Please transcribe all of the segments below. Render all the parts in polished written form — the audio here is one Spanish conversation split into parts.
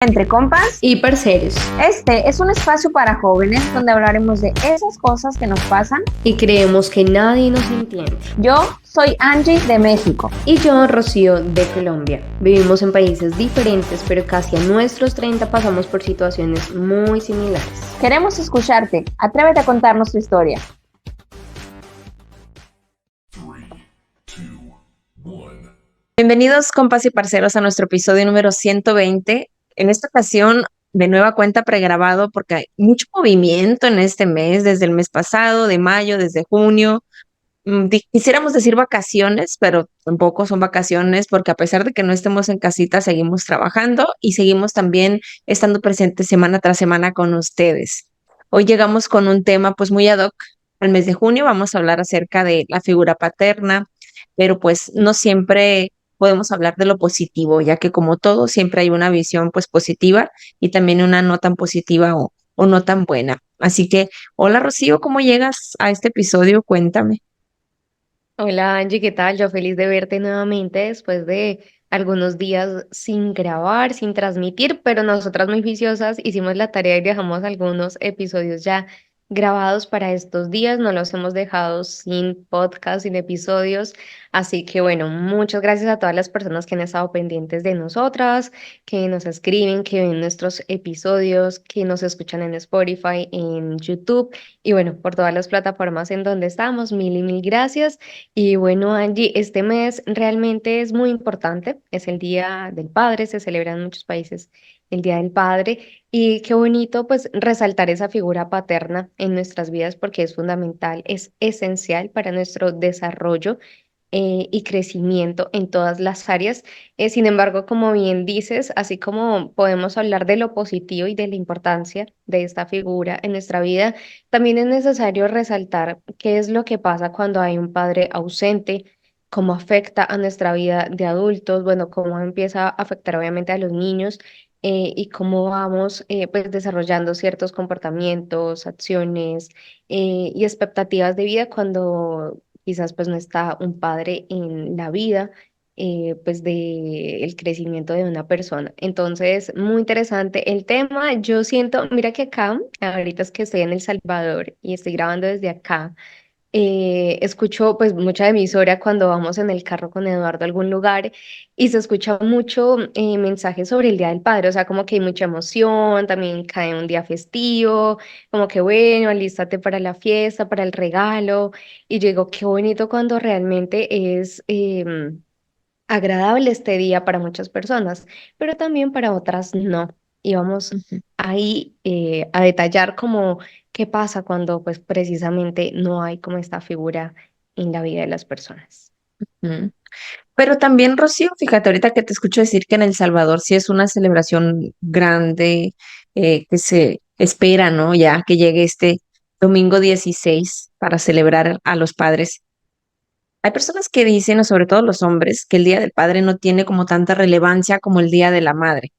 Entre compas, y parceros. este es un espacio para jóvenes donde hablaremos de esas cosas que nos pasan. Y creemos que nadie nos entiende. Yo soy Angie de México. Y yo, Rocío, de Colombia. Vivimos en países diferentes, pero casi a nuestros 30 pasamos por situaciones muy similares. Queremos escucharte. Atrévete a contarnos tu historia. Bienvenidos, compas y parceros, a nuestro episodio número 120. En esta ocasión, de nueva cuenta pregrabado, porque hay mucho movimiento en este mes, desde el mes pasado, de mayo, desde junio. Quisiéramos decir vacaciones, pero tampoco son vacaciones, porque a pesar de que no estemos en casita, seguimos trabajando y seguimos también estando presentes semana tras semana con ustedes. Hoy llegamos con un tema pues muy ad hoc al mes de junio. Vamos a hablar acerca de la figura paterna, pero pues no siempre podemos hablar de lo positivo, ya que como todo, siempre hay una visión pues positiva y también una no tan positiva o no tan buena. Así que, hola Rocío, ¿cómo llegas a este episodio? Cuéntame. Hola Angie, ¿qué tal? Yo feliz de verte nuevamente después de algunos días sin grabar, sin transmitir, pero nosotras muy juiciosas hicimos la tarea y dejamos algunos episodios ya grabados para estos días, no los hemos dejado sin podcast, sin episodios, así que bueno, muchas gracias a todas las personas que han estado pendientes de nosotras, que nos escriben, que ven nuestros episodios, que nos escuchan en Spotify, en YouTube y bueno, por todas las plataformas en donde estamos, mil y mil gracias. Y bueno, Angie, este mes realmente es muy importante. Es el Día del Padre, se celebra en muchos países el Día del Padre. Y qué bonito, pues, resaltar esa figura paterna en nuestras vidas porque es fundamental, es esencial para nuestro desarrollo y crecimiento en todas las áreas. Sin embargo, como bien dices, así como podemos hablar de lo positivo y de la importancia de esta figura en nuestra vida, también es necesario resaltar qué es lo que pasa cuando hay un padre ausente, cómo afecta a nuestra vida de adultos, bueno, cómo empieza a afectar obviamente a los niños. Y cómo vamos pues desarrollando ciertos comportamientos, acciones y expectativas de vida cuando quizás pues no está un padre en la vida pues de el crecimiento de una persona. Entonces, muy interesante el tema. Yo siento, mira que acá, ahorita es que estoy en El Salvador y estoy grabando desde acá. Escucho pues mucha emisora cuando vamos en el carro con Eduardo a algún lugar y se escucha mucho mensajes sobre el Día del Padre, o sea, como que hay mucha emoción, también cae un día festivo, como que bueno, alístate para la fiesta, para el regalo, y yo digo, qué bonito cuando realmente es agradable este día para muchas personas, pero también para otras no. Y vamos Ujú, ahí a detallar como qué pasa cuando pues precisamente no hay como esta figura en la vida de las personas. ujú. Pero también, Rocío, fíjate, ahorita que te escucho decir que en El Salvador sí es una celebración grande, que se espera, ¿no? Ya que llegue este domingo 16 para celebrar a los padres. Hay personas que dicen, o sobre todo los hombres, que el Día del Padre no tiene como tanta relevancia como el Día de la Madre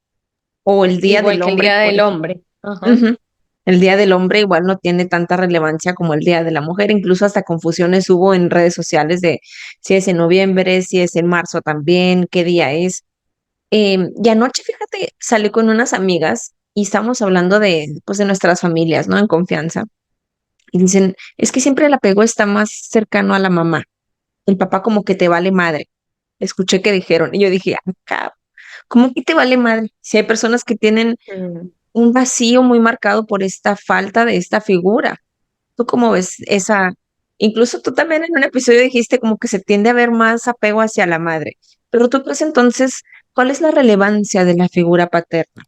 o el Día Igual del que el Hombre, Día por del ejemplo. Hombre. Ajá. Ujú. El Día del Hombre igual no tiene tanta relevancia como el Día de la Mujer, incluso hasta confusiones hubo en redes sociales de si es en noviembre, si es en marzo también, qué día es. Y anoche, fíjate, salí con unas amigas y estamos hablando de, pues, de nuestras familias, ¿no? En confianza. Y dicen, es que siempre el apego está más cercano a la mamá. El papá como que te vale madre. Escuché que dijeron, y yo dije, acá, ¿cómo que te vale madre? Si hay personas que tienen Mm. un vacío muy marcado por esta falta de esta figura. ¿Tú cómo ves esa? Incluso tú también en un episodio dijiste como que se tiende a ver más apego hacia la madre. Pero tú crees entonces, ¿cuál es la relevancia de la figura paterna?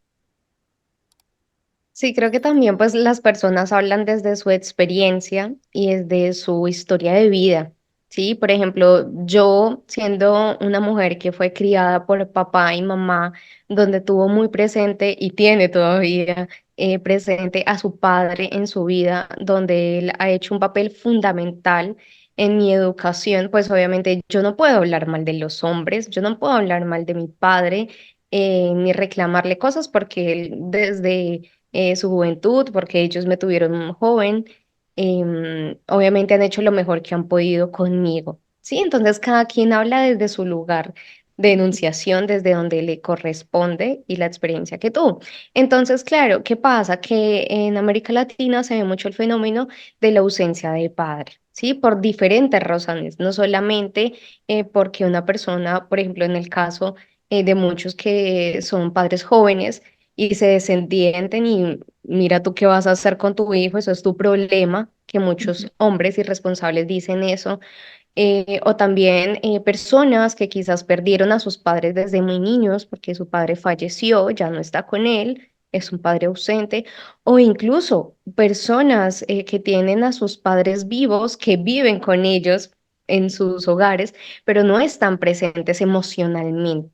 Sí, creo que también pues las personas hablan desde su experiencia y desde su historia de vida, ¿sí? Por ejemplo, yo siendo una mujer que fue criada por papá y mamá, donde tuvo muy presente y tiene todavía presente a su padre en su vida, donde él ha hecho un papel fundamental en mi educación, pues obviamente yo no puedo hablar mal de los hombres, yo no puedo hablar mal de mi padre, ni reclamarle cosas porque él desde su juventud, porque ellos me tuvieron joven, obviamente han hecho lo mejor que han podido conmigo, ¿sí? Entonces cada quien habla desde su lugar, de enunciación desde donde le corresponde y la experiencia que tuvo. Entonces, claro, ¿qué pasa? Que en América Latina se ve mucho el fenómeno de la ausencia de padre, ¿sí? Por diferentes razones, no solamente porque una persona, por ejemplo, en el caso de muchos que son padres jóvenes y se desentienden y mira tú qué vas a hacer con tu hijo, eso es tu problema, que muchos hombres irresponsables dicen eso, o también personas que quizás perdieron a sus padres desde muy niños porque su padre falleció, ya no está con él, es un padre ausente, o incluso personas que tienen a sus padres vivos, que viven con ellos en sus hogares, pero no están presentes emocionalmente.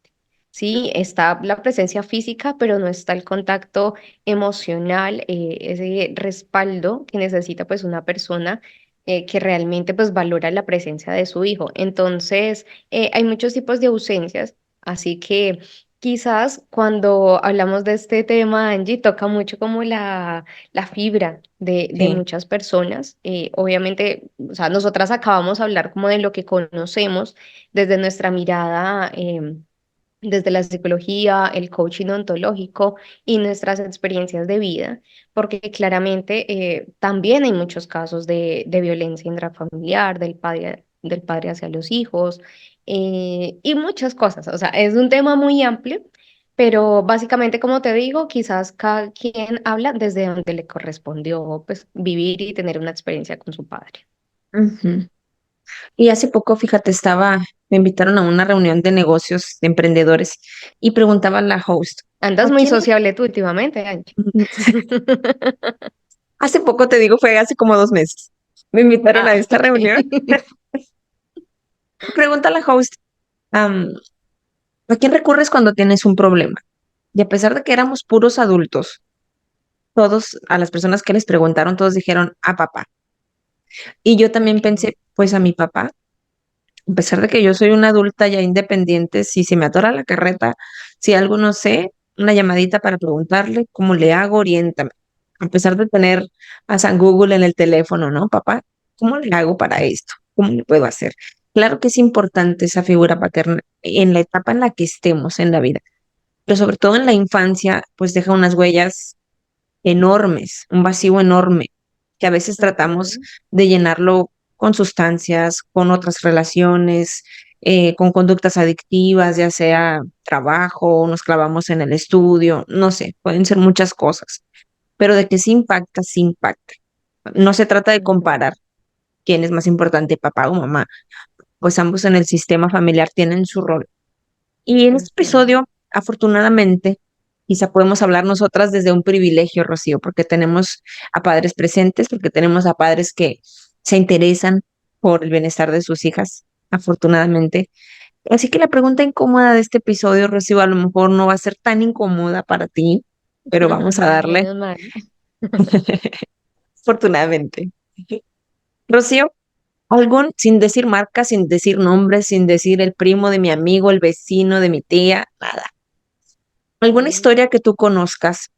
Sí, está la presencia física, pero no está el contacto emocional, ese respaldo que necesita pues una persona que realmente pues valora la presencia de su hijo. Entonces, hay muchos tipos de ausencias, así que quizás cuando hablamos de este tema, Angie, toca mucho como la fibra de Sí, muchas personas. Obviamente, o sea, nosotras acabamos de hablar como de lo que conocemos desde nuestra mirada. Desde la psicología, el coaching ontológico y nuestras experiencias de vida, porque claramente también hay muchos casos de violencia intrafamiliar, del padre hacia los hijos y muchas cosas. O sea, es un tema muy amplio, pero básicamente, como te digo, quizás cada quien habla desde donde le correspondió pues, vivir y tener una experiencia con su padre. ujú. Y hace poco, fíjate, me invitaron a una reunión de negocios de emprendedores y preguntaba a la host, Andas ¿a muy quién? sociable tú últimamente, Angie. Hace poco, te digo, fue hace como 2 meses. Me invitaron a Ah, esta ok. reunión. Pregunta a la host, am, ¿a quién recurres cuando tienes un problema? Y a pesar de que éramos puros adultos, todos, a las personas que les preguntaron, todos dijeron a papá. Y yo también Ok. pensé, pues a mi papá, a pesar de que yo soy una adulta ya independiente, si se me atora la carreta, si algo no sé, una llamadita para preguntarle cómo le hago, oriéntame. A pesar de tener a San Google en el teléfono, ¿no? Papá, ¿cómo le hago para esto? ¿Cómo le puedo hacer? Claro que es importante esa figura paterna en la etapa en la que estemos en la vida, pero sobre todo en la infancia, pues deja unas huellas enormes, un vacío enorme, que a veces tratamos Ujú. de llenarlo con sustancias, con otras relaciones, con conductas adictivas, ya sea trabajo, nos clavamos en el estudio, no sé, pueden ser muchas cosas, pero de que sí impacta, sí impacta. No se trata de Ujú. comparar quién es más importante, papá o mamá, pues ambos en el sistema familiar tienen su rol. Y en este Ujú. episodio, afortunadamente, quizá podemos hablar nosotras desde un privilegio, Rocío, porque tenemos a padres presentes, porque tenemos a padres que se interesan por el bienestar de sus hijas, afortunadamente. Así que la pregunta incómoda de este episodio, Rocío, a lo mejor no va a ser tan incómoda para ti, pero vamos a darle, Menos mal. afortunadamente. Rocío, algún, sin decir marca, sin decir nombres, sin decir el primo de mi amigo, el vecino de mi tía, nada. ¿Alguna Mm, historia que tú conozcas,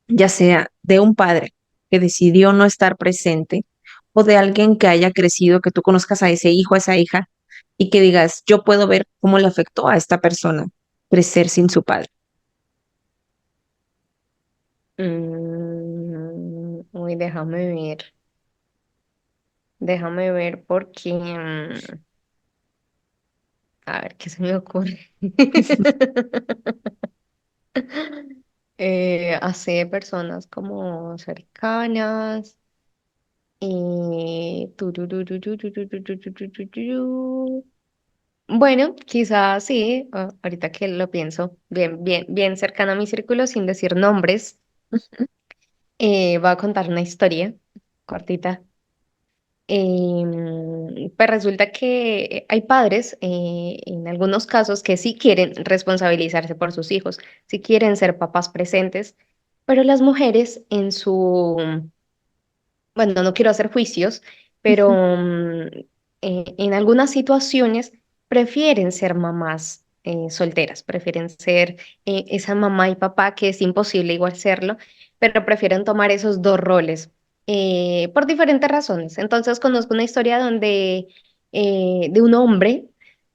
ya sea de un padre que decidió no estar presente o de alguien que haya crecido, que tú conozcas a ese hijo, a esa hija y que digas, yo puedo ver cómo le afectó a esta persona crecer sin su padre? Uy, déjame ver porque, a ver, ¿qué se me ocurre? Así de personas como cercanas. Turururururururururururu. Bueno, quizás sí, ahorita que lo pienso, bien cercana a mi círculo, sin decir nombres, voy a contar una historia cortita. Pues resulta que hay padres, en algunos casos, que sí quieren responsabilizarse por sus hijos, sí quieren ser papás presentes, pero las mujeres bueno, no quiero hacer juicios, pero Ujú, en algunas situaciones prefieren ser mamás solteras, prefieren ser esa mamá y papá que es imposible igual serlo, pero prefieren tomar esos dos roles por diferentes razones. Entonces conozco una historia donde de un hombre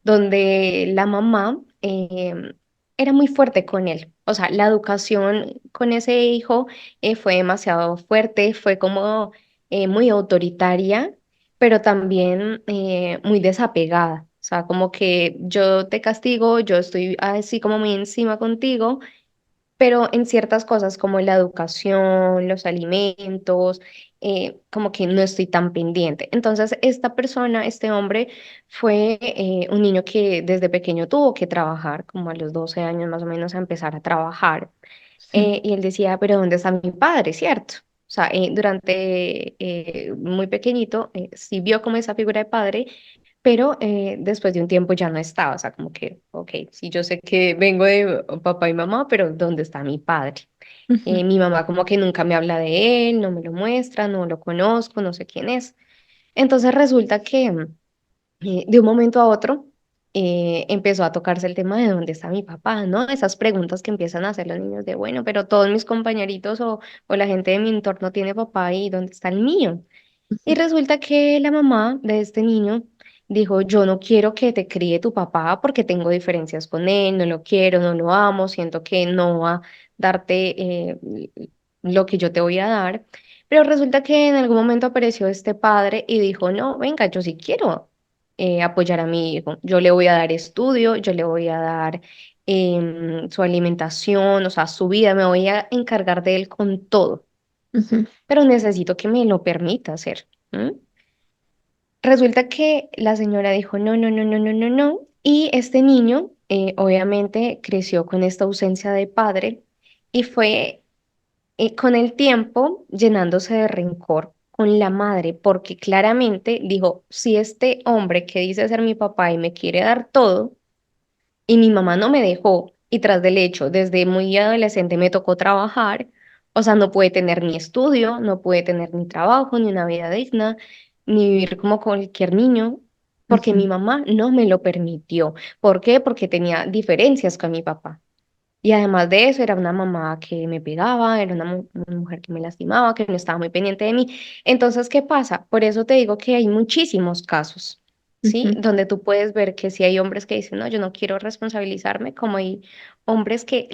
donde la mamá em, era muy fuerte con él. O sea, la educación con ese hijo fue demasiado fuerte, fue como muy autoritaria, pero también muy desapegada. O sea, como que yo te castigo, yo estoy así como muy encima contigo, pero en ciertas cosas como la educación, los alimentos, como que no estoy tan pendiente. Entonces, esta persona, este hombre, fue un niño que desde pequeño tuvo que trabajar, como a los 12 años más o menos, a empezar a trabajar. Y él decía, pero ¿dónde está mi padre? ¿Cierto? O sea, durante muy pequeñito, sí vio como esa figura de padre, pero después de un tiempo ya no estaba, o sea, como que, ok, sí, yo sé que vengo de papá y mamá, pero ¿dónde está mi padre? Ujú, Mi mamá como que nunca me habla de él, no me lo muestra, no lo conozco, no sé quién es. Entonces resulta que de un momento a otro empezó a tocarse el tema de dónde está mi papá, ¿no? Esas preguntas que empiezan a hacer los niños de, bueno, pero todos mis compañeritos o la gente de mi entorno tiene papá y ¿dónde está el mío? Y ujú, resulta que la mamá de este niño dijo, yo no quiero que te críe tu papá porque tengo diferencias con él, no lo quiero, no lo amo, siento que no va a darte lo que yo te voy a dar. Pero resulta que en algún momento apareció este padre y dijo, no, venga, yo sí quiero apoyar a mi hijo, yo le voy a dar estudio, yo le voy a dar su alimentación, o sea, su vida, me voy a encargar de él con todo, ujú, pero necesito que me lo permita hacer. ¿M? Resulta que la señora dijo, no, no, no, no, no, no, no. Y este niño, obviamente, creció con esta ausencia de padre y fue con el tiempo llenándose de rencor con la madre, porque claramente dijo, si este hombre que dice ser mi papá y me quiere dar todo, y mi mamá no me dejó y tras del hecho, desde muy adolescente me tocó trabajar, o sea, no pude tener ni estudio, no pude tener ni trabajo, ni una vida digna, ni vivir como cualquier niño, porque mi ujú, mamá no me lo permitió. ¿Por qué? Porque tenía diferencias con mi papá. Y además de eso, era una mamá que me pegaba, era una mujer que me lastimaba, que no estaba muy pendiente de mí. Entonces, ¿qué pasa? Por eso te digo que hay muchísimos casos, ¿sí? ujú, Donde tú puedes ver que si hay hombres que dicen, no, yo no quiero responsabilizarme, como hay hombres que,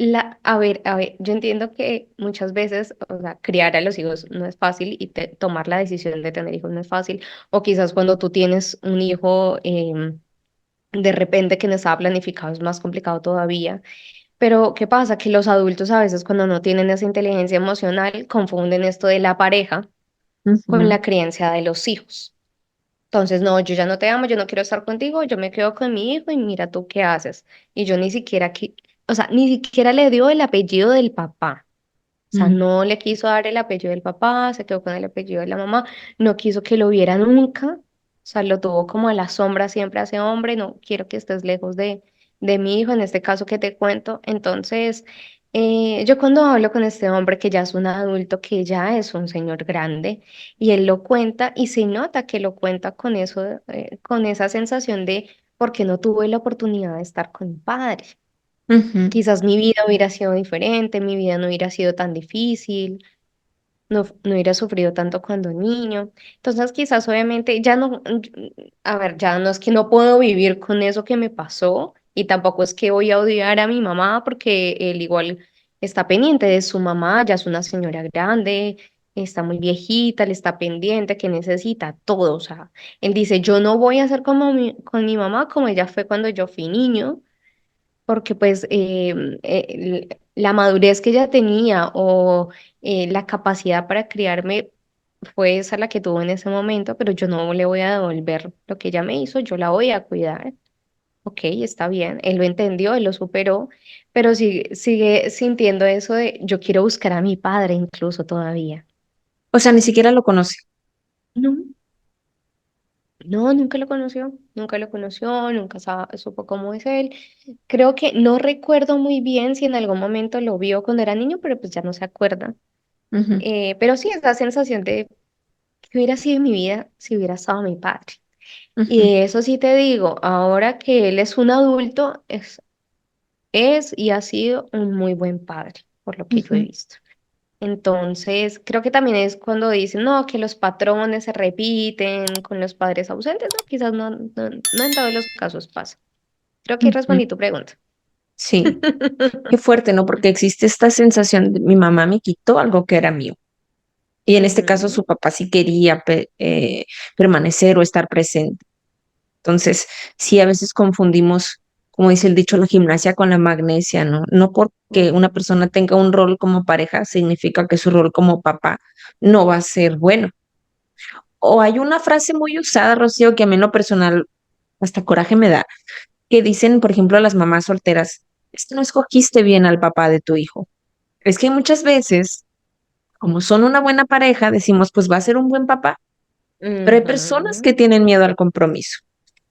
a ver, yo entiendo que muchas veces, o sea, criar a los hijos no es fácil y tomar la decisión de tener hijos no es fácil, o quizás cuando tú tienes un hijo, de repente que no estaba planificado es más complicado todavía. Pero, ¿qué pasa? Que los adultos a veces cuando no tienen esa inteligencia emocional confunden esto de la pareja con ujú, la crianza de los hijos. Entonces, no, yo ya no te amo, yo no quiero estar contigo, yo me quedo con mi hijo y mira tú qué haces. Y yo ni siquiera, o sea, ni siquiera le dio el apellido del papá. O sea, mm, no le quiso dar el apellido del papá, se quedó con el apellido de la mamá, no quiso que lo viera nunca, o sea, lo tuvo como a la sombra siempre a ese hombre, no quiero que estés lejos de mi hijo, en este caso que te cuento. Entonces, yo cuando hablo con este hombre que ya es un adulto, que ya es un señor grande, y él lo cuenta y se nota que lo cuenta con eso, con esa sensación de, porque no tuve la oportunidad de estar con mi padre. ujú. Quizás mi vida hubiera sido diferente, mi vida no hubiera sido tan difícil, no hubiera sufrido tanto cuando niño. Entonces, quizás obviamente ya no, a ver, ya no es que no puedo vivir con eso que me pasó y tampoco es que voy a odiar a mi mamá porque él igual está pendiente de su mamá, ya es una señora grande, está muy viejita, le está pendiente, que necesita todo. O sea, él dice, yo no voy a ser como con mi mamá como ella fue cuando yo fui niño porque pues la madurez que ella tenía o la capacidad para criarme fue esa la que tuvo en ese momento, pero yo no le voy a devolver lo que ella me hizo, yo la voy a cuidar. Ok, está bien, él lo entendió, él lo superó, pero sigue sintiendo eso de yo quiero buscar a mi padre incluso todavía. O sea, ni siquiera lo conoce. No, no, nunca lo conoció, nunca supo cómo es él. Creo que no recuerdo muy bien si en algún momento lo vio cuando era niño, pero pues ya no se acuerda. Ujú, Pero sí, esa sensación de que hubiera sido mi vida si hubiera estado mi padre. Y ujú, de eso sí te digo, ahora que él es un adulto, es y ha sido un muy buen padre, por lo que yo he ujú, visto. Entonces, creo que también es cuando dicen, no, que los patrones se repiten con los padres ausentes, no, quizás no en todos los casos pasa. Creo que ujú. respondí tu pregunta. Sí, qué fuerte, ¿no? Porque existe esta sensación de mi mamá me quitó algo que era mío. Y en este caso Ujú, su papá sí quería permanecer o estar presente. Entonces, sí, a veces confundimos, como dice el dicho, la gimnasia con la magnesia, ¿no? No porque una ujú, persona tenga un rol como pareja significa que su rol como papá no va a ser bueno. O hay una frase muy usada, Rocío, que a mí en lo personal hasta coraje me da, que dicen, por ejemplo, a las mamás solteras, es que no escogiste bien al papá de tu hijo. Es que muchas veces, como son una buena pareja, decimos, pues va a ser un buen papá, pero hay personas ujú. que tienen miedo al compromiso,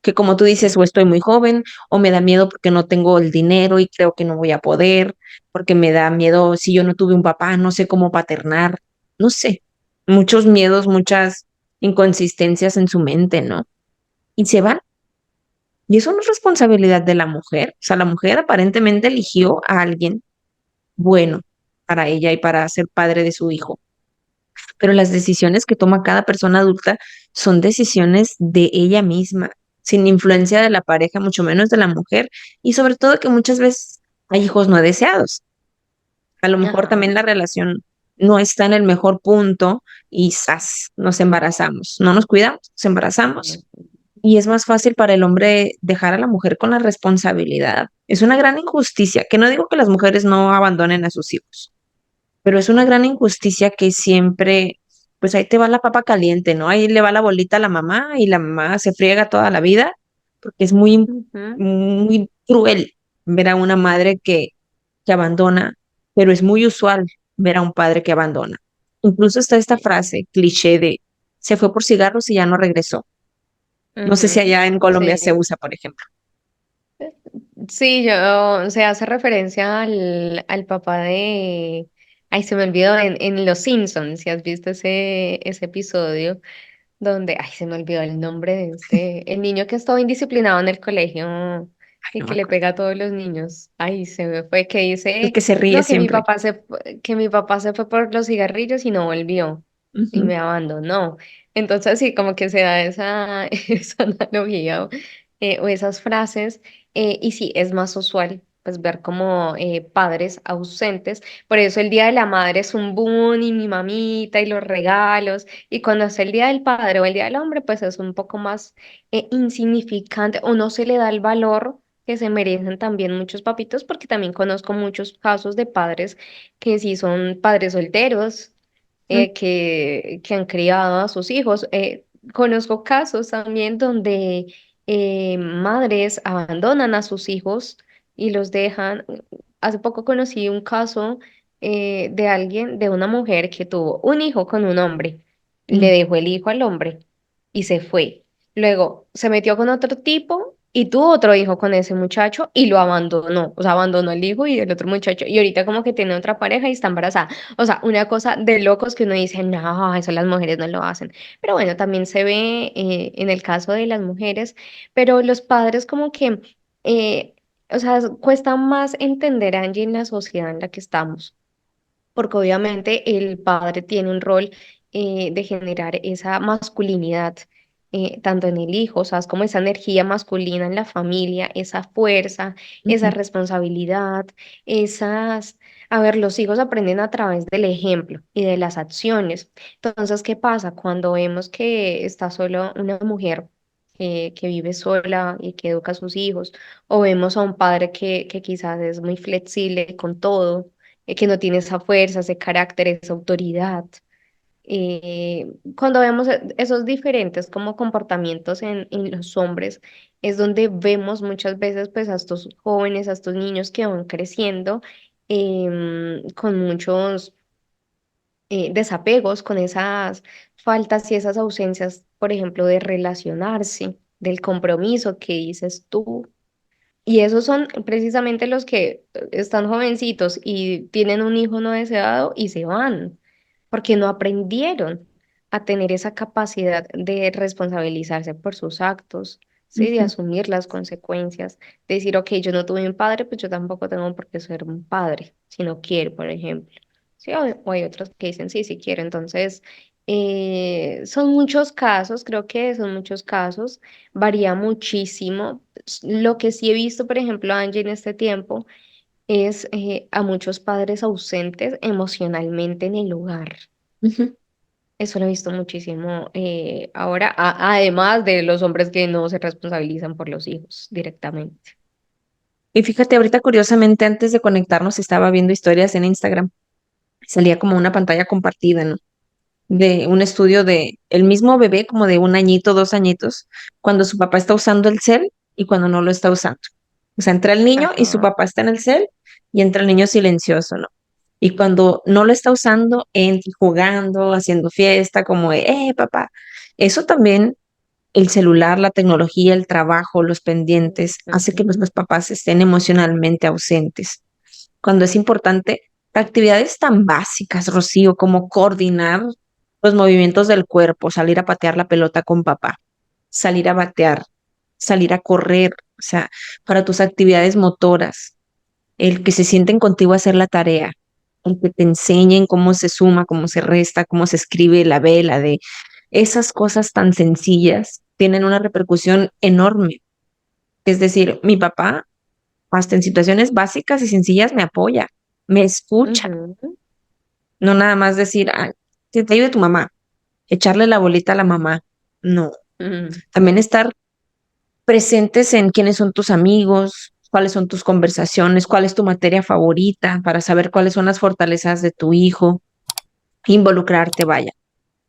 que como tú dices, o estoy muy joven, o me da miedo porque no tengo el dinero y creo que no voy a poder, porque me da miedo si yo no tuve un papá, no sé cómo paternar, no sé, muchos miedos, muchas inconsistencias en su mente, ¿no? Y se van. Y eso no es responsabilidad de la mujer. O sea, la mujer aparentemente eligió a alguien bueno para ella y para ser padre de su hijo. Pero las decisiones que toma cada persona adulta son decisiones de ella misma, sin influencia de la pareja, mucho menos de la mujer. Y sobre todo que muchas veces hay hijos no deseados. A lo mejor Ajá. también la relación no está en el mejor punto y ¡zas! Nos embarazamos. No nos cuidamos, nos embarazamos. Y es más fácil para el hombre dejar a la mujer con la responsabilidad. Es una gran injusticia, que no digo que las mujeres no abandonen a sus hijos, pero es una gran injusticia que siempre, pues ahí te va la papa caliente, ¿no? Ahí le va la bolita a la mamá y la mamá se friega toda la vida, porque es muy, Ujú. muy cruel ver a una madre que abandona, pero es muy usual ver a un padre que abandona. Incluso está esta frase cliché de se fue por cigarros y ya no regresó. No sé si Ujú, allá en Colombia se sí, usa, por ejemplo. sí, yo, se hace referencia al papá de, ay, se me olvidó, en Los Simpsons, si has visto ese episodio, donde, ay, se me olvidó el nombre de este, el niño que estaba indisciplinado en el colegio Ay, y no me que le acuerdo. pega a todos los niños, ay, se me fue, que El dice, que se ríe no, siempre. que mi papá se fue por los cigarrillos y no volvió, y Ujú, me abandonó. Entonces, sí, como que se da esa, esa analogía o esas frases. Y sí, es más usual pues ver como padres ausentes. Por eso el Día de la Madre es un boom y mi mamita y los regalos. Y cuando es el Día del Padre o el Día del Hombre, pues es un poco más insignificante o no se le da el valor que se merecen también muchos papitos, porque también conozco muchos casos de padres que sí son padres solteros, ujú, que han criado a sus hijos. Conozco casos también donde madres abandonan a sus hijos y los dejan. Hace poco conocí un caso de alguien, de una mujer que tuvo un hijo con un hombre, le ujú, dejó el hijo al hombre y se fue. Luego se metió con otro tipo y tuvo otro hijo con ese muchacho y lo abandonó. O sea, abandonó al hijo y el otro muchacho. Y ahorita como que tiene otra pareja y está embarazada. O sea, una cosa de locos que uno dice, no, eso las mujeres no lo hacen. Pero bueno, también se ve en el caso de las mujeres, pero los padres como que, eh, o sea, cuesta más entender, Angie, en la sociedad en la que estamos porque obviamente el padre tiene un rol de generar esa masculinidad, tanto en el hijo, o sea, es como esa energía masculina en la familia, esa fuerza, esa ujú, responsabilidad, esas... A ver, los hijos aprenden a través del ejemplo y de las acciones. Entonces, ¿qué pasa? Cuando vemos que está solo una mujer que vive sola y que educa a sus hijos, o vemos a un padre que quizás es muy flexible con todo, que no tiene esa fuerza, ese carácter, esa autoridad. Cuando vemos esos diferentes como comportamientos en los hombres, es donde vemos muchas veces pues a estos jóvenes, a estos niños que van creciendo con muchos desapegos, con esas faltas y esas ausencias, por ejemplo, de relacionarse, del compromiso que dices tú. Y esos son precisamente los que están jovencitos y tienen un hijo no deseado y se van, porque no aprendieron a tener esa capacidad de responsabilizarse por sus actos, ¿sí? De ujú. asumir las consecuencias, de decir, ok, yo no tuve un padre, pues yo tampoco tengo por qué ser un padre, si no quiero, por ejemplo. Sí, o hay otros que dicen, sí, sí quiero. Entonces, Son muchos casos, creo que son muchos casos, varía muchísimo. Lo que sí he visto, por ejemplo, Angie, en este tiempo, es a muchos padres ausentes emocionalmente en el hogar. Ujú. Eso lo he visto muchísimo ahora, además de los hombres que no se responsabilizan por los hijos directamente. Y fíjate, ahorita curiosamente antes de conectarnos estaba viendo historias en Instagram. Salía como una pantalla compartida, ¿no? De un estudio de el mismo bebé, como de un añito, 2 añitos, cuando su papá está usando el cel y cuando no lo está usando. O sea, entra el niño y su Ajá. papá está en el cel y entra el niño silencioso, ¿no? Y cuando no lo está usando, entra jugando, haciendo fiesta, como de, papá. Eso también, el celular, la tecnología, el trabajo, los pendientes, hace que Ujú, los papás estén emocionalmente ausentes. Cuando es importante, actividades tan básicas, Rocío, como coordinar los movimientos del cuerpo, salir a patear la pelota con papá, salir a batear, salir a correr, o sea, para tus actividades motoras, el que se sienten contigo a hacer la tarea, el que te enseñen cómo se suma, cómo se resta, cómo se escribe la B, la D. Esas cosas tan sencillas tienen una repercusión enorme. Es decir, mi papá, hasta en situaciones básicas y sencillas, me apoya, me escucha, ujú, no nada más decir, que te ayude tu mamá, echarle la bolita a la mamá. No, ujú, también estar presentes en quiénes son tus amigos, cuáles son tus conversaciones, cuál es tu materia favorita, para saber cuáles son las fortalezas de tu hijo, involucrarte, vaya.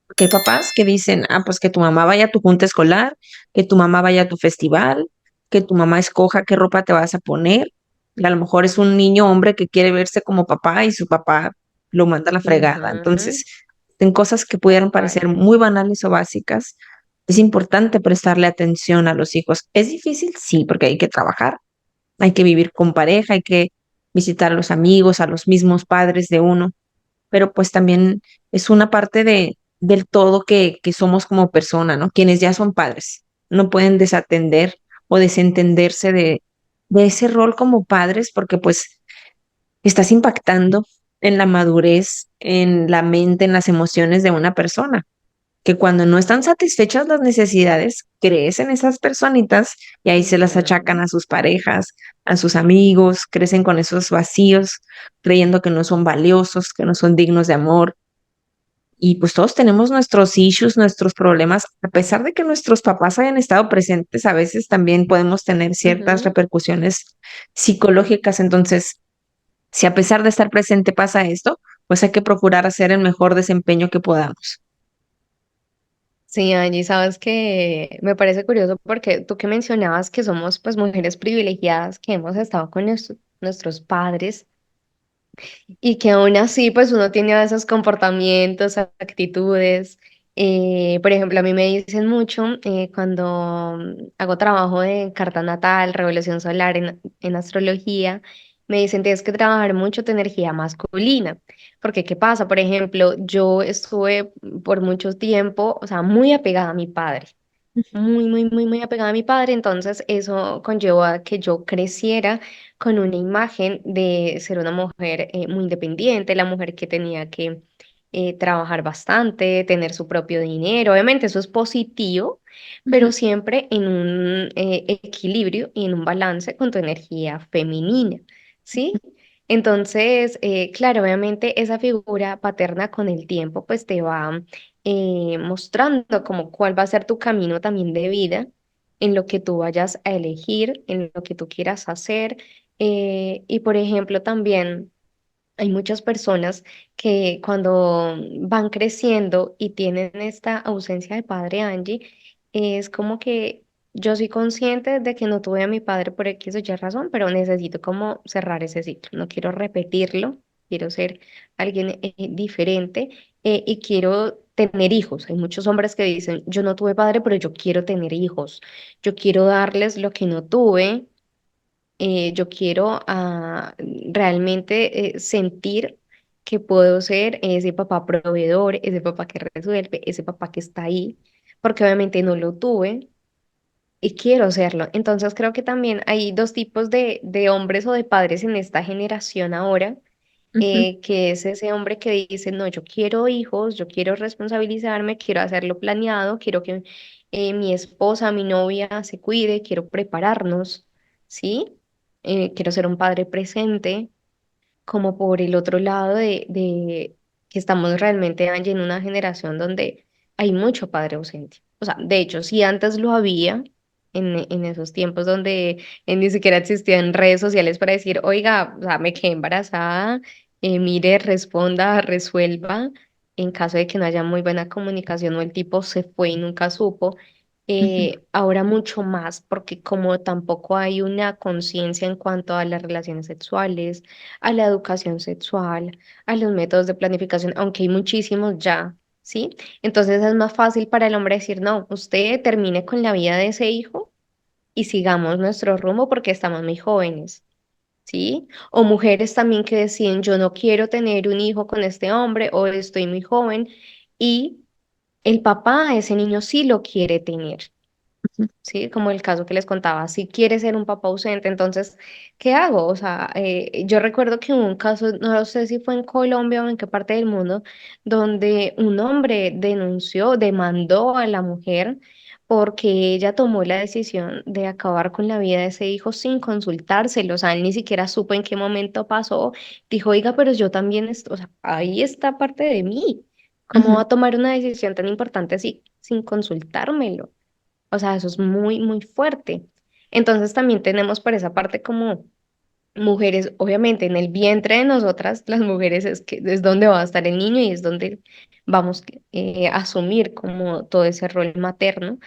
Porque hay papás que dicen, pues que tu mamá vaya a tu junta escolar, que tu mamá vaya a tu festival, que tu mamá escoja qué ropa te vas a poner. Y a lo mejor es un niño hombre que quiere verse como papá y su papá lo manda a la fregada. ujú, Entonces, en cosas que pudieran parecer total. muy banales o básicas, es importante prestarle atención a los hijos. ¿Es difícil? Sí, porque hay que trabajar, hay que vivir con pareja, hay que visitar a los amigos, a los mismos padres de uno, pero pues también es una parte del todo que somos como persona, ¿no? Quienes ya son padres no pueden desatender o desentenderse de ese rol como padres porque pues estás impactando en la madurez, en la mente, en las emociones de una persona, que cuando no están satisfechas las necesidades, crecen esas personitas y ahí se las achacan Ujú. a sus parejas, a sus amigos, crecen con esos vacíos, creyendo que no son valiosos, que no son dignos de amor, y pues todos tenemos nuestros issues, nuestros problemas, a pesar de que nuestros papás hayan estado presentes, a veces también podemos tener ciertas Ujú. repercusiones psicológicas. Entonces, si a pesar de estar presente pasa esto, pues hay que procurar hacer el mejor desempeño que podamos. Sí, Angie, sabes que me parece curioso porque tú que mencionabas que somos pues mujeres privilegiadas que hemos estado con nuestros padres y que aún así pues uno tiene esos comportamientos, actitudes. Por ejemplo, a mí me dicen mucho cuando hago trabajo de carta natal, revelación solar en astrología, me dicen tienes que trabajar mucho tu energía masculina. Porque, ¿qué pasa? Por ejemplo, yo estuve por mucho tiempo, o sea, muy apegada a mi padre, muy, muy, muy, muy apegada a mi padre, entonces eso conllevó a que yo creciera con una imagen de ser una mujer muy independiente, la mujer que tenía que trabajar bastante, tener su propio dinero. Obviamente eso es positivo, pero Ujú, siempre en un equilibrio y en un balance con tu energía femenina, ¿sí? Entonces, claro, obviamente esa figura paterna con el tiempo pues te va mostrando como cuál va a ser tu camino también de vida en lo que tú vayas a elegir, en lo que tú quieras hacer. Y por ejemplo, también hay muchas personas que cuando van creciendo y tienen esta ausencia de padre, Angie, es como que yo soy consciente de que no tuve a mi padre por X o Y razón, pero necesito como cerrar ese ciclo. No quiero repetirlo, quiero ser alguien diferente y quiero tener hijos. Hay muchos hombres que dicen, yo no tuve padre, pero yo quiero tener hijos. Yo quiero darles lo que no tuve. Yo quiero realmente sentir que puedo ser ese papá proveedor, ese papá que resuelve, ese papá que está ahí, porque obviamente no lo tuve y quiero serlo. Entonces creo que también hay dos tipos de hombres o de padres en esta generación ahora ujú, que es ese hombre que dice, no, yo quiero hijos, yo quiero responsabilizarme, quiero hacerlo planeado, quiero que mi esposa, mi novia se cuide, quiero prepararnos, ¿sí? Quiero ser un padre presente, como por el otro lado de que estamos realmente, Angie, en una generación donde hay mucho padre ausente. O sea, de hecho, si antes lo había, en esos tiempos donde ni siquiera existían redes sociales para decir, oiga, o sea, me quedé embarazada, mire, responda, resuelva, en caso de que no haya muy buena comunicación o el tipo se fue y nunca supo. ujú, Ahora mucho más, porque como tampoco hay una conciencia en cuanto a las relaciones sexuales, a la educación sexual, a los métodos de planificación, aunque hay muchísimos ya, ¿sí? Entonces es más fácil para el hombre decir, no, usted termine con la vida de ese hijo y sigamos nuestro rumbo porque estamos muy jóvenes, ¿sí? O mujeres también que deciden, yo no quiero tener un hijo con este hombre o estoy muy joven y el papá a ese niño sí lo quiere tener. ujú, ¿Sí? Como el caso que les contaba, si quiere ser un papá ausente, entonces, ¿qué hago? O sea, yo recuerdo que hubo un caso, no sé si fue en Colombia o en qué parte del mundo, donde un hombre denunció, demandó a la mujer porque ella tomó la decisión de acabar con la vida de ese hijo sin consultárselo, o sea, él ni siquiera supo en qué momento pasó, dijo, oiga, pero yo también, o sea, ahí está parte de mí, ¿cómo va ujú, a tomar una decisión tan importante así sin consultármelo? O sea, eso es muy, muy fuerte. Entonces también tenemos por esa parte como mujeres, obviamente en el vientre de nosotras, las mujeres es que es donde va a estar el niño y es donde vamos a asumir como todo ese rol materno.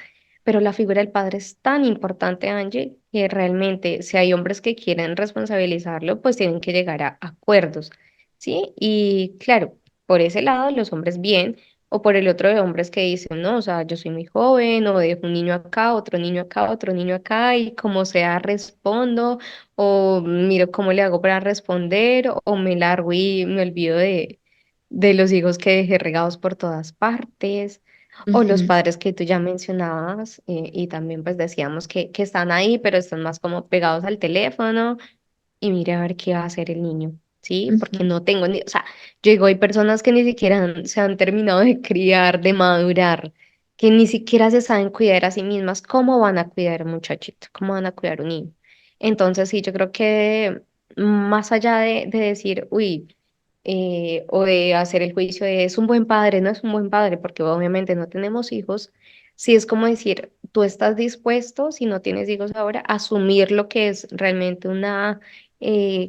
Pero la figura del padre es tan importante, Angie, que realmente si hay hombres que quieren responsabilizarlo, pues tienen que llegar a acuerdos, ¿sí? Y claro, por ese lado los hombres bien, o por el otro de hombres que dicen, no, o sea, yo soy muy joven, o dejo un niño acá, otro niño acá, otro niño acá, y como sea respondo o miro cómo le hago para responder, o me largo y me olvido de los hijos que dejé regados por todas partes, o los ujú, padres que tú ya mencionabas, y también pues decíamos que están ahí, pero están más como pegados al teléfono, y mire a ver qué va a hacer el niño, ¿sí? Porque ujú, no tengo ni, o sea, yo digo, hay personas que ni siquiera se han terminado de criar, de madurar, que ni siquiera se saben cuidar a sí mismas, ¿cómo van a cuidar a un muchachito? ¿Cómo van a cuidar a un niño? Entonces, sí, yo creo que más allá de decir, uy, o de hacer el juicio de es un buen padre, no es un buen padre, porque obviamente no tenemos hijos, sí es como decir, tú estás dispuesto, si no tienes hijos ahora, a asumir lo que es realmente una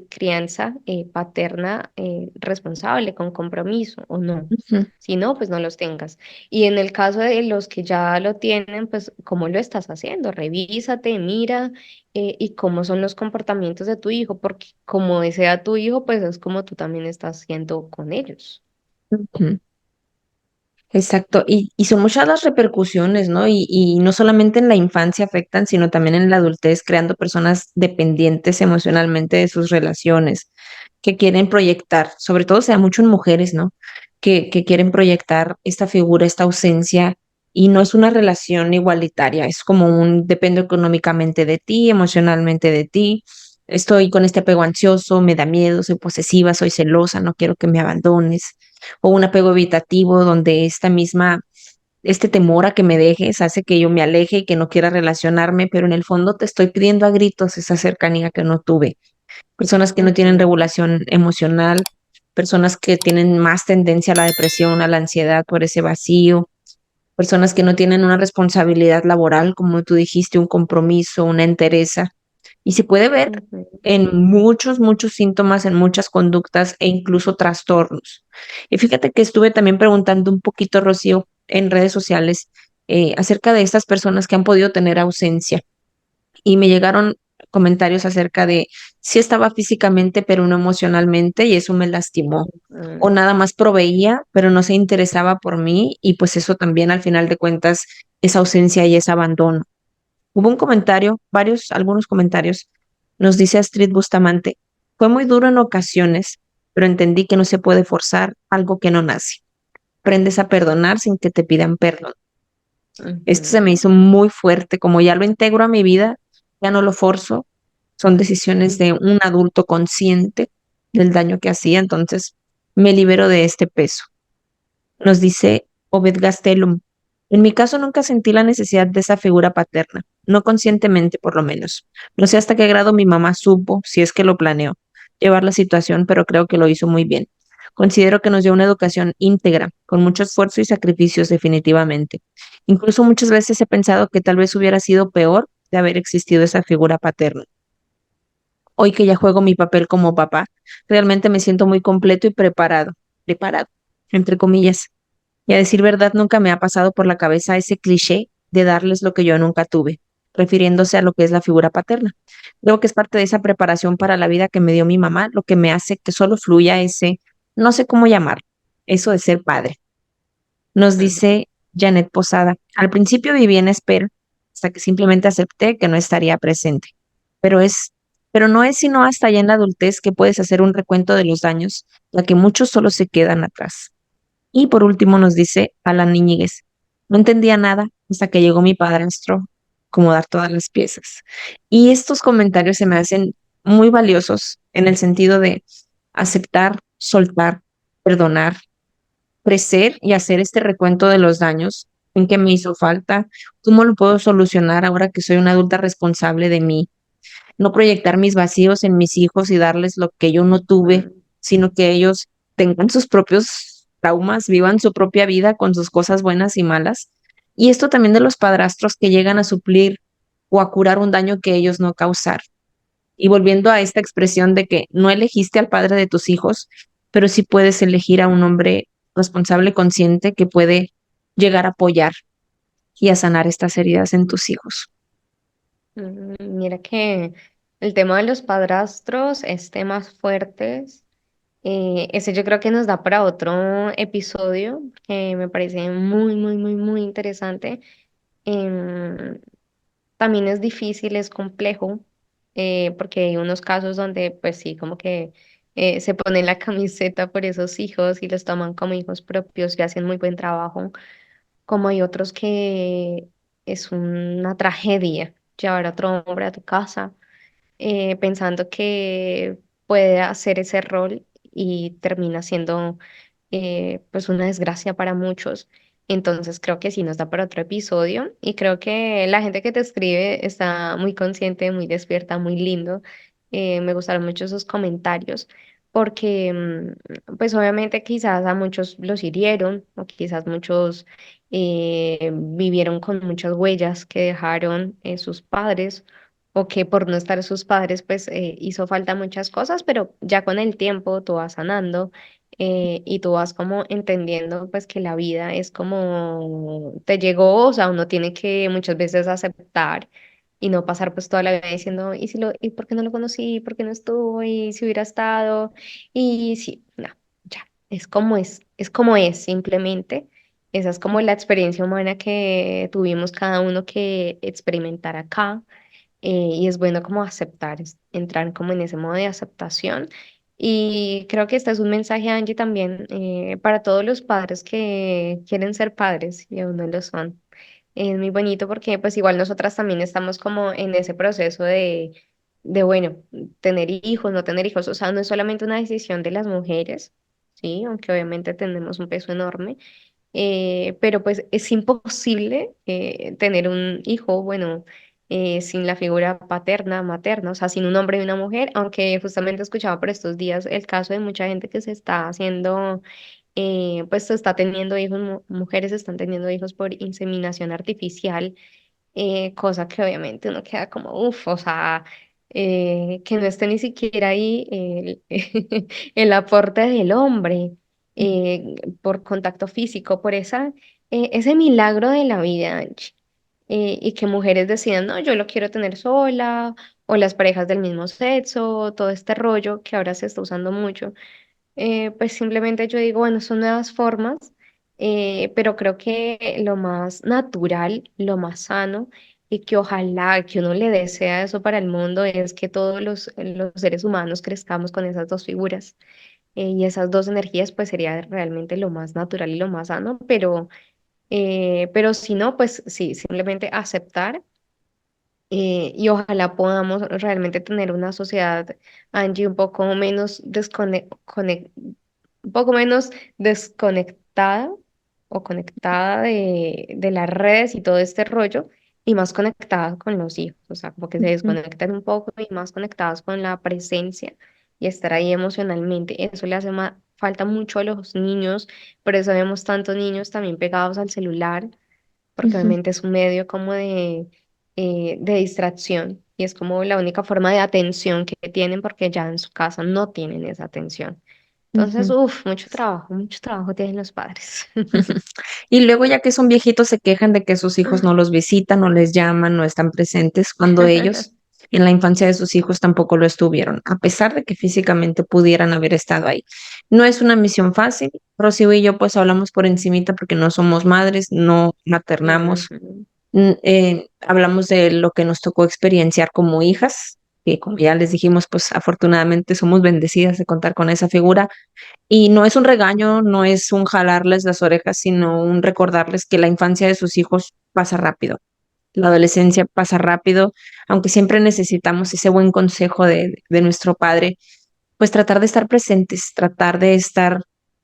crianza paterna responsable, con compromiso o no. ujú, Si no, pues no los tengas. Y en el caso de los que ya lo tienen, pues, ¿cómo lo estás haciendo? Revísate, mira, y cómo son los comportamientos de tu hijo, porque como sea tu hijo, pues es como tú también estás haciendo con ellos. ujú. Exacto, y son muchas las repercusiones, ¿no? Y no solamente en la infancia afectan, sino también en la adultez, creando personas dependientes emocionalmente de sus relaciones, que quieren proyectar, sobre todo se da mucho en mujeres, ¿no? Que quieren proyectar esta figura, esta ausencia, y no es una relación igualitaria, es como un, dependo económicamente de ti, emocionalmente de ti, estoy con este apego ansioso, me da miedo, soy posesiva, soy celosa, no quiero que me abandones o un apego evitativo donde este temor a que me dejes hace que yo me aleje y que no quiera relacionarme, pero en el fondo te estoy pidiendo a gritos esa cercanía que no tuve. Personas que no tienen Ujú, regulación emocional, personas que tienen más tendencia a la depresión, a la ansiedad por ese vacío, personas que no tienen una responsabilidad laboral, como tú dijiste, un compromiso, una entereza. Y se puede ver ujú, en muchos, muchos síntomas, en muchas conductas e incluso trastornos. Y fíjate que estuve también preguntando un poquito, Rocío, en redes sociales acerca de estas personas que han podido tener ausencia y me llegaron comentarios acerca de si estaba físicamente, pero no emocionalmente, y eso me lastimó. O ujú, nada más proveía, pero no se interesaba por mí, y pues eso también al final de cuentas es ausencia y es abandono. Hubo un comentario, algunos comentarios, nos dice Astrid Bustamante, fue muy duro en ocasiones, pero entendí que no se puede forzar algo que no nace. Aprendes a perdonar sin que te pidan perdón. Esto se me ujú, hizo muy fuerte, como ya lo integro a mi vida, ya no lo forzo, son decisiones de un adulto consciente del daño que hacía, entonces me libero de este peso. Nos dice Obed Gastelum. En mi caso nunca sentí la necesidad de esa figura paterna, no conscientemente por lo menos. No sé hasta qué grado mi mamá supo, si es que lo planeó, llevar la situación, pero creo que lo hizo muy bien. Considero que nos dio una educación íntegra, con mucho esfuerzo y sacrificios definitivamente. Incluso muchas veces he pensado que tal vez hubiera sido peor de haber existido esa figura paterna. Hoy que ya juego mi papel como papá, realmente me siento muy completo y preparado, entre comillas. Y a decir verdad, nunca me ha pasado por la cabeza ese cliché de darles lo que yo nunca tuve, refiriéndose a lo que es la figura paterna. Creo que es parte de esa preparación para la vida que me dio mi mamá, lo que me hace que solo fluya ese, no sé cómo llamarlo, eso de ser padre. Nos dice Janet Posada, al principio viví en espera, hasta que simplemente acepté que no estaría presente. Pero es, pero no es sino hasta ya en la adultez que puedes hacer un recuento de los daños, ya que muchos solo se quedan atrás. Y por último nos dice Alan Iñiguez, no entendía nada hasta que llegó mi padrastro a acomodar todas las piezas. Y estos comentarios se me hacen muy valiosos en el sentido de aceptar, soltar, perdonar, crecer y hacer este recuento de los daños, en qué me hizo falta, cómo lo puedo solucionar ahora que soy una adulta responsable de mí, no proyectar mis vacíos en mis hijos y darles lo que yo no tuve, Ujú. sino que ellos tengan sus propios traumas, vivan su propia vida con sus cosas buenas y malas. Y esto también de los padrastros que llegan a suplir o a curar un daño que ellos no causaron. Y volviendo a esta expresión de que no elegiste al padre de tus hijos, pero sí puedes elegir a un hombre responsable, consciente, que puede llegar a apoyar y a sanar estas heridas en tus hijos. Mira que el tema de los padrastros es temas fuertes. Ese yo creo que nos da para otro episodio que me parece muy, muy, muy, muy interesante. Em, También es difícil, es complejo, porque hay unos casos donde pues sí, como que se ponen la camiseta por esos hijos y los toman como hijos propios y hacen muy buen trabajo, como hay otros que es una tragedia llevar a otro hombre a tu casa, pensando que puede hacer ese rol y termina siendo pues una desgracia para muchos. Entonces creo que sí nos da para otro episodio y creo que la gente que te escribe está muy consciente, muy despierta, muy lindo. Me gustaron mucho esos comentarios porque pues obviamente quizás a muchos los hirieron o quizás muchos vivieron con muchas huellas que dejaron sus padres o que por no estar sus padres pues hizo falta muchas cosas, pero ya con el tiempo tú vas sanando y tú vas como entendiendo pues que la vida es como te llegó, o sea, uno tiene que muchas veces aceptar y no pasar pues toda la vida diciendo, ¿y si y por qué no lo conocí? ¿Por qué no estuvo? ¿Y si hubiera estado? Y sí, no, ya, es como es simplemente. Esa es como la experiencia humana que tuvimos cada uno que experimentar acá y es bueno como aceptar, entrar como en ese modo de aceptación. Y creo que este es un mensaje, Angie, también para todos los padres que quieren ser padres y aún no lo son. Es muy bonito porque pues igual nosotras también estamos como en ese proceso bueno, tener hijos, no tener hijos, o sea, no es solamente una decisión de las mujeres, sí, aunque obviamente tenemos un peso enorme, pero pues es imposible tener un hijo, bueno, sin la figura paterna, materna, o sea, sin un hombre y una mujer, aunque justamente escuchaba por estos días el caso de mucha gente que se está haciendo, pues se está teniendo hijos, mujeres están teniendo hijos por inseminación artificial, cosa que obviamente uno queda como, uff, o sea, que no esté ni siquiera ahí el aporte del hombre por contacto físico, por ese milagro de la vida, Angie. Y que mujeres decidan, no, yo lo quiero tener sola, o las parejas del mismo sexo, todo este rollo que ahora se está usando mucho pues simplemente yo digo, bueno, son nuevas formas, pero creo que lo más natural, lo más sano y que ojalá que uno le desea eso para el mundo es que todos los seres humanos crezcamos con esas dos figuras y esas dos energías, pues sería realmente lo más natural y lo más sano, pero si no, pues sí, simplemente aceptar y ojalá podamos realmente tener una sociedad, Angie, un poco menos desconectada o conectada de las redes y todo este rollo, y más conectada con los hijos, o sea, como que se Ujú, desconectan un poco y más conectadas con la presencia y estar ahí emocionalmente. Eso le hace falta mucho a los niños, por eso vemos tantos niños también pegados al celular, porque ujú, obviamente es un medio como de distracción y es como la única forma de atención que tienen porque ya en su casa no tienen esa atención. Entonces, ujú. uff, mucho trabajo tienen los padres. Y luego ya que son viejitos se quejan de que sus hijos no los visitan, no les llaman, no están presentes, cuando ellos en la infancia de sus hijos tampoco lo estuvieron, a pesar de que físicamente pudieran haber estado ahí. No es una misión fácil. Rocío y yo pues hablamos por encimita porque no somos madres, no maternamos. Ujú, Hablamos de lo que nos tocó experienciar como hijas, que como ya les dijimos, pues afortunadamente somos bendecidas de contar con esa figura y no es un regaño, no es un jalarles las orejas, sino un recordarles que la infancia de sus hijos pasa rápido, la adolescencia pasa rápido, aunque siempre necesitamos ese buen consejo de nuestro padre, pues tratar de estar presentes, tratar de estar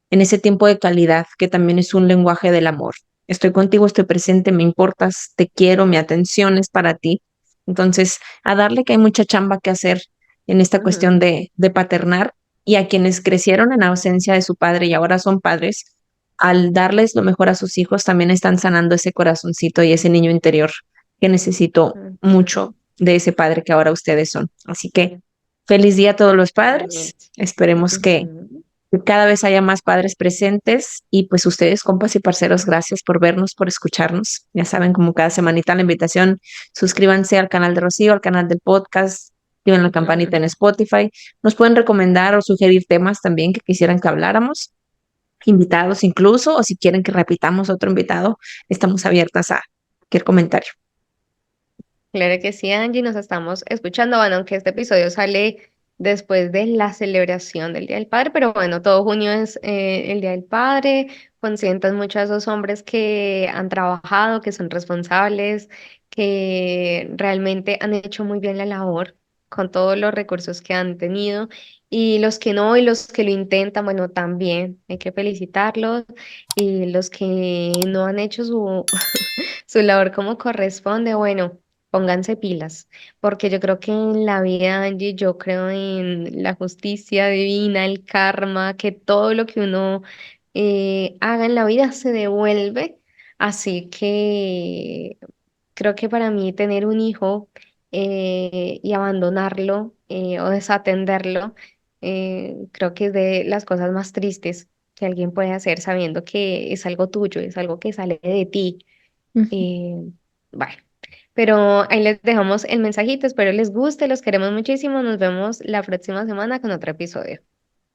en ese tiempo de calidad, que también es un lenguaje del amor. Estoy contigo, estoy presente, me importas, te quiero, mi atención es para ti. Entonces, a darle que hay mucha chamba que hacer en esta cuestión ujú, de paternar y a quienes crecieron en ausencia de su padre y ahora son padres, al darles lo mejor a sus hijos, también están sanando ese corazoncito y ese niño interior que necesitó mucho ujú. de ese padre que ahora ustedes son. Así que feliz día a todos los padres. Totalmente. Esperemos Ujú. que cada vez haya más padres presentes y pues ustedes, compas y parceros, gracias por vernos, por escucharnos. Ya saben, como cada semanita la invitación, suscríbanse al canal de Rocío, al canal del podcast, activen la campanita en Spotify. Nos pueden recomendar o sugerir temas también que quisieran que habláramos, invitados incluso, o si quieren que repitamos otro invitado, estamos abiertas a cualquier comentario. Claro que sí, Angie, nos estamos escuchando. Bueno, aunque este episodio sale después de la celebración del Día del Padre, pero bueno, todo junio es el Día del Padre. Consientan mucho a esos hombres que han trabajado, que son responsables, que realmente han hecho muy bien la labor con todos los recursos que han tenido. Y los que no, y los que lo intentan, bueno, también hay que felicitarlos. Y los que no han hecho su labor como corresponde, bueno, pónganse pilas, porque yo creo que en la vida, Angie, yo creo en la justicia divina, el karma, que todo lo que uno haga en la vida se devuelve. Así que creo que para mí tener un hijo y abandonarlo o desatenderlo, creo que es de las cosas más tristes que alguien puede hacer sabiendo que es algo tuyo, es algo que sale de ti. Eh, bueno, pero ahí les dejamos el mensajito, espero les guste, los queremos muchísimo, nos vemos la próxima semana con otro episodio.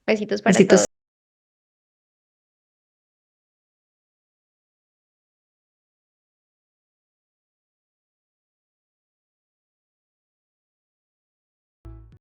Besitos para Besitos. todos.